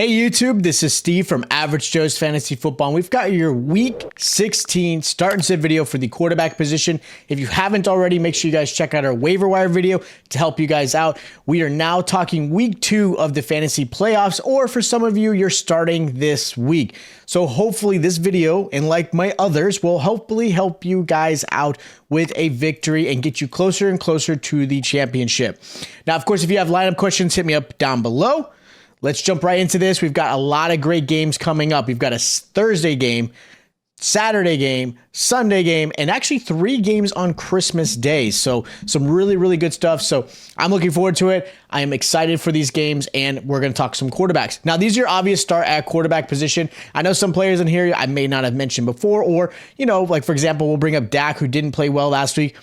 Hey YouTube, this is Steve from Average Joe's Fantasy Football. And we've got your Week 16 start and sit video for the quarterback position. If you haven't already, make sure you guys check out our waiver wire video to help you guys out. We are now talking Week 2 of the fantasy playoffs, or for some of you, you're starting this week. So hopefully this video, and like my others, will hopefully help you guys out with a victory and get you closer and closer to the championship. Now, of course, if you have lineup questions, hit me up down below. Let's jump right into this. We've got a lot of great games coming up. We've got a Thursday game, Saturday game, Sunday game, and actually 3 games on Christmas Day. So some really, really good stuff. So I'm looking forward to it. I am excited for these games, and we're going to talk some quarterbacks. Now, these are your obvious start at quarterback position. I know some players in here I may not have mentioned before, or, you know, like, for example, we'll bring up Dak, who didn't play well last week.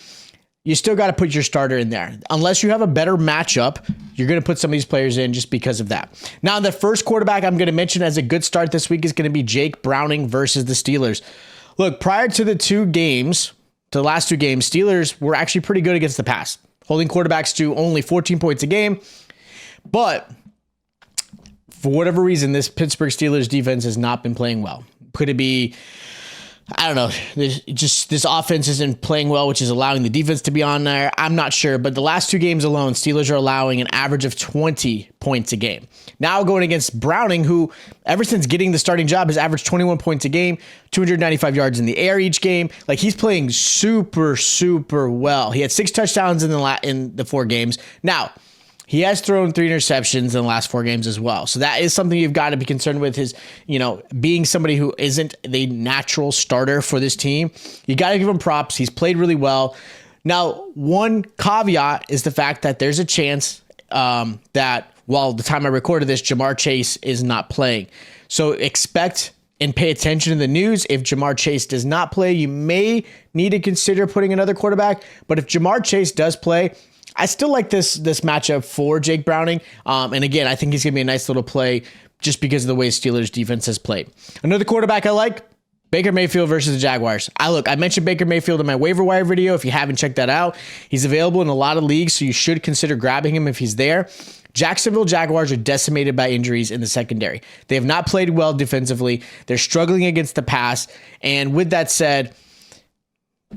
You still got to put your starter in there. Unless you have a better matchup, you're going to put some of these players in just because of that. Now, the first quarterback I'm going to mention as a good start this week is going to be Jake Browning versus the Steelers. Look, prior to the last 2 games, Steelers were actually pretty good against the pass, holding quarterbacks to only 14 points a game. But for whatever reason, this Pittsburgh Steelers defense has not been playing well. Could it be, I don't know, this offense isn't playing well, which is allowing the defense to be on there? I'm not sure, but the last 2 games alone, Steelers are allowing an average of 20 points a game. Now going against Browning, who ever since getting the starting job has averaged 21 points a game, 295 yards in the air each game. Like, he's playing super, super well. He had 6 touchdowns in the 4 games. Now, he has thrown 3 interceptions in the last 4 games as well. So that is something you've got to be concerned with, his, being somebody who isn't the natural starter for this team. You got to give him props. He's played really well. Now, one caveat is the fact that there's a chance that while the time I recorded this, Jamar Chase is not playing. So expect and pay attention to the news. If Jamar Chase does not play, you may need to consider putting another quarterback. But if Jamar Chase does play, I still like this matchup for Jake Browning. And again, I think he's going to be a nice little play just because of the way Steelers defense has played. Another quarterback I like, Baker Mayfield versus the Jaguars. I mentioned Baker Mayfield in my waiver wire video. If you haven't checked that out, he's available in a lot of leagues, so you should consider grabbing him if he's there. Jacksonville Jaguars are decimated by injuries in the secondary. They have not played well defensively. They're struggling against the pass. And with that said,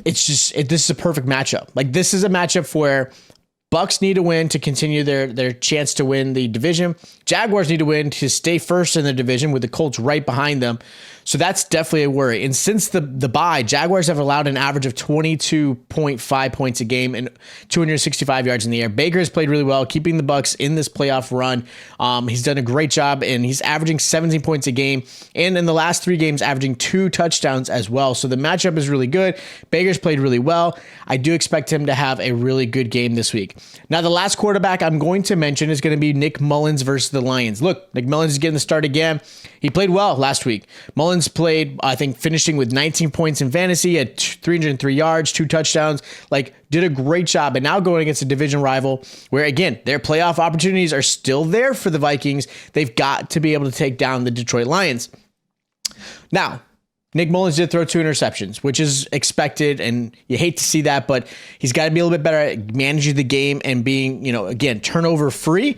this is a perfect matchup. Like, this is a matchup where Bucks need to win to continue their chance to win the division. Jaguars need to win to stay first in the division with the Colts right behind them. So that's definitely a worry. And since the bye, Jaguars have allowed an average of 22.5 points a game and 265 yards in the air. Baker has played really well, keeping the Bucks in this playoff run. He's done a great job, and he's averaging 17 points a game. And in the last 3 games, averaging 2 touchdowns as well. So the matchup is really good. Baker's played really well. I do expect him to have a really good game this week. Now, the last quarterback I'm going to mention is going to be Nick Mullins versus the Lions. Look, Nick Mullins is getting the start again. He played well last week. Mullins played, I think, finishing with 19 points in fantasy at 303 yards, 2 touchdowns, did a great job. And now going against a division rival where, again, their playoff opportunities are still there for the Vikings. They've got to be able to take down the Detroit Lions. Now, Nick Mullins did throw 2 interceptions, which is expected, and you hate to see that, but he's got to be a little bit better at managing the game and being, again, turnover free.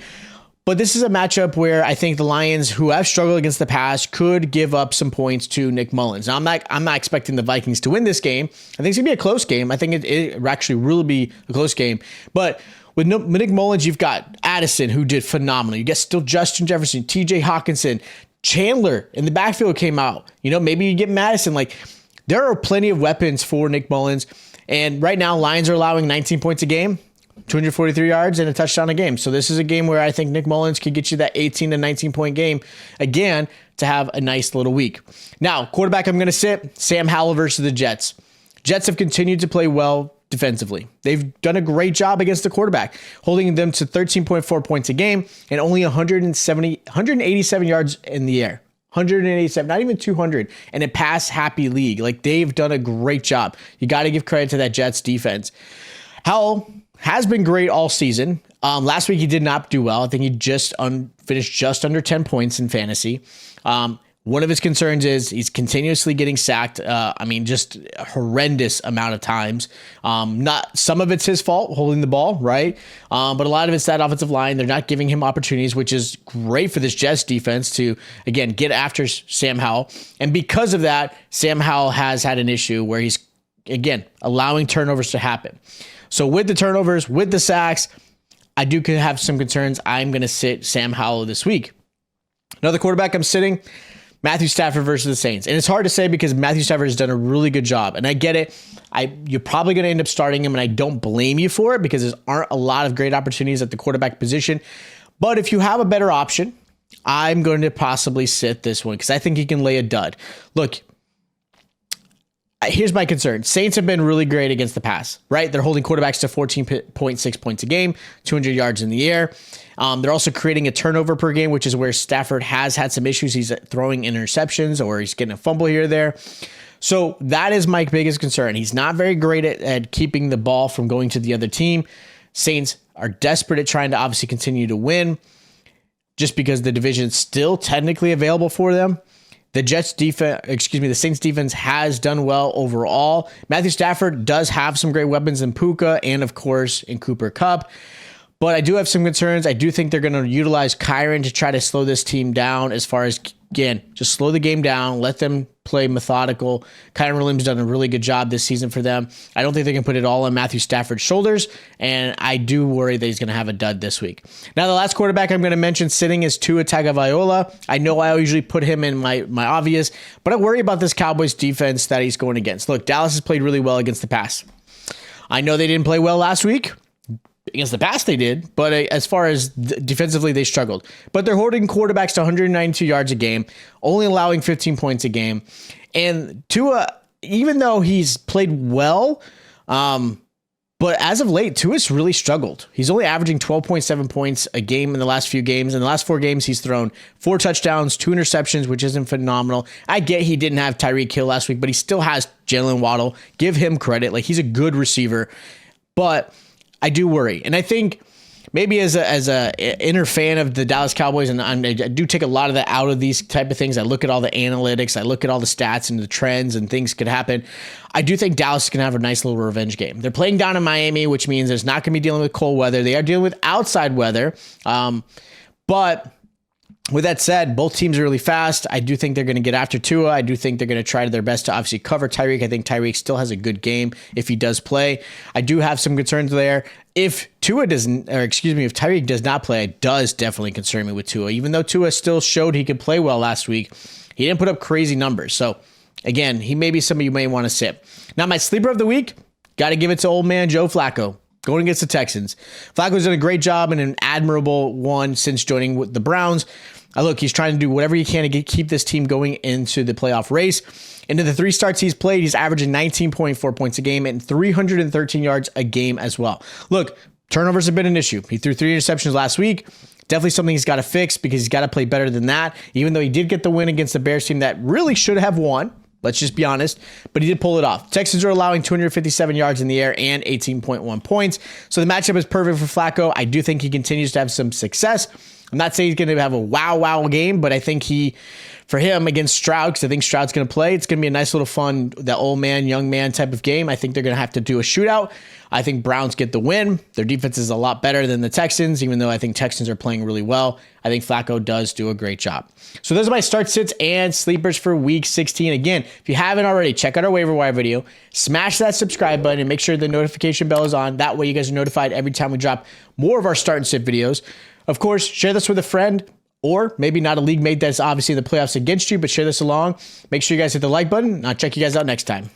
But this is a matchup where I think the Lions, who have struggled against the pass, could give up some points to Nick Mullins. Now, I'm not expecting the Vikings to win this game. I think it's going to be a close game. I think it actually really be a close game. But with Nick Mullins, you've got Addison, who did phenomenal. You get still Justin Jefferson, TJ Hawkinson, Chandler in the backfield came out. Maybe you get Madison. There are plenty of weapons for Nick Mullins. And right now, Lions are allowing 19 points a game, 243 yards, and a touchdown a game. So this is a game where I think Nick Mullins could get you that 18 to 19 point game again to have a nice little week. Now, quarterback I'm going to sit, Sam Howell versus the Jets. Jets have continued to play well defensively. They've done a great job against the quarterback, holding them to 13.4 points a game and only 187 yards in the air. 187, not even 200, and a pass-happy league. They've done a great job. You got to give credit to that Jets defense. Howell has been great all season. Last week he did not do well. I think he finished just under 10 points in fantasy. One of his concerns is he's continuously getting sacked. I mean, just a horrendous amount of times. Not some of it's his fault holding the ball, right? But a lot of it's that offensive line. They're not giving him opportunities, which is great for this Jets defense to, again, get after Sam Howell. And because of that, Sam Howell has had an issue where he's, again, allowing turnovers to happen. So with the turnovers, with the sacks, I do have some concerns. I'm going to sit Sam Howell this week. Another quarterback I'm sitting, Matthew Stafford versus the Saints. And it's hard to say because Matthew Stafford has done a really good job. And I get it. You're probably going to end up starting him, and I don't blame you for it because there aren't a lot of great opportunities at the quarterback position. But if you have a better option, I'm going to possibly sit this one because I think he can lay a dud. Look, here's my concern. Saints have been really great against the pass, right? They're holding quarterbacks to 14.6 points a game, 200 yards in the air. They're also creating a turnover per game, which is where Stafford has had some issues. He's throwing interceptions or he's getting a fumble here or there. So that is my biggest concern. He's not very great at keeping the ball from going to the other team. Saints are desperate at trying to obviously continue to win just because the division is still technically available for them. The Saints defense has done well overall. Matthew Stafford does have some great weapons in Puka and, of course, in Cooper Kupp. But I do have some concerns. I do think they're going to utilize Kyren to try to slow this team down as far as, again, just slow the game down, let them play methodical. Kyren Williams done a really good job this season for them. I don't think they can put it all on Matthew Stafford's shoulders, and I do worry that he's going to have a dud this week. Now, the last quarterback I'm going to mention sitting is Tua Tagovailoa. I know I usually put him in my obvious, but I worry about this Cowboys defense that he's going against. Look, Dallas has played really well against the pass. I know they didn't play well last week. Against the pass they did, but as far as defensively, they struggled. But they're holding quarterbacks to 192 yards a game, only allowing 15 points a game. And Tua, even though he's played well, but as of late, Tua's really struggled. He's only averaging 12.7 points a game in the last few games. In the last 4 games, he's thrown 4 touchdowns, 2 interceptions, which isn't phenomenal. I get he didn't have Tyreek Hill last week, but he still has Jalen Waddle. Give him credit. Like, he's a good receiver. But I do worry. And I think maybe as a inner fan of the Dallas Cowboys, and I do take a lot of that out of these type of things. I look at all the analytics. I look at all the stats and the trends and things could happen. I do think Dallas is going to have a nice little revenge game. They're playing down in Miami, which means there's not going to be dealing with cold weather. They are dealing with outside weather. But with that said, both teams are really fast. I do think they're going to get after Tua. I do think they're going to try their best to obviously cover Tyreek. I think Tyreek still has a good game if he does play. I do have some concerns there. If Tyreek does not play, it does definitely concern me with Tua. Even though Tua still showed he could play well last week, he didn't put up crazy numbers. So again, he may be somebody you may want to sit. Now, my sleeper of the week, got to give it to old man Joe Flacco. Going against the Texans. Flacco's done a great job and an admirable one since joining with the Browns. Look, he's trying to do whatever he can to keep this team going into the playoff race. Into the 3 starts he's played, he's averaging 19.4 points a game and 313 yards a game as well. Look, turnovers have been an issue. He threw 3 interceptions last week. Definitely something he's got to fix because he's got to play better than that, even though he did get the win against the Bears team that really should have won. Let's just be honest, but he did pull it off. Texans are allowing 257 yards in the air and 18.1 points. So the matchup is perfect for Flacco. I do think he continues to have some success. I'm not saying he's going to have a wow game, but I think for him against Stroud, because I think Stroud's going to play, it's going to be a nice little fun, that old man, young man type of game. I think they're going to have to do a shootout. I think Browns get the win. Their defense is a lot better than the Texans, even though I think Texans are playing really well. I think Flacco does do a great job. So those are my start sits and sleepers for week 16. Again, if you haven't already, check out our waiver wire video, smash that subscribe button and make sure the notification bell is on. That way you guys are notified every time we drop more of our start and sit videos. Of course, share this with a friend, or maybe not a league mate that's obviously in the playoffs against you, but share this along. Make sure you guys hit the like button, and I'll check you guys out next time.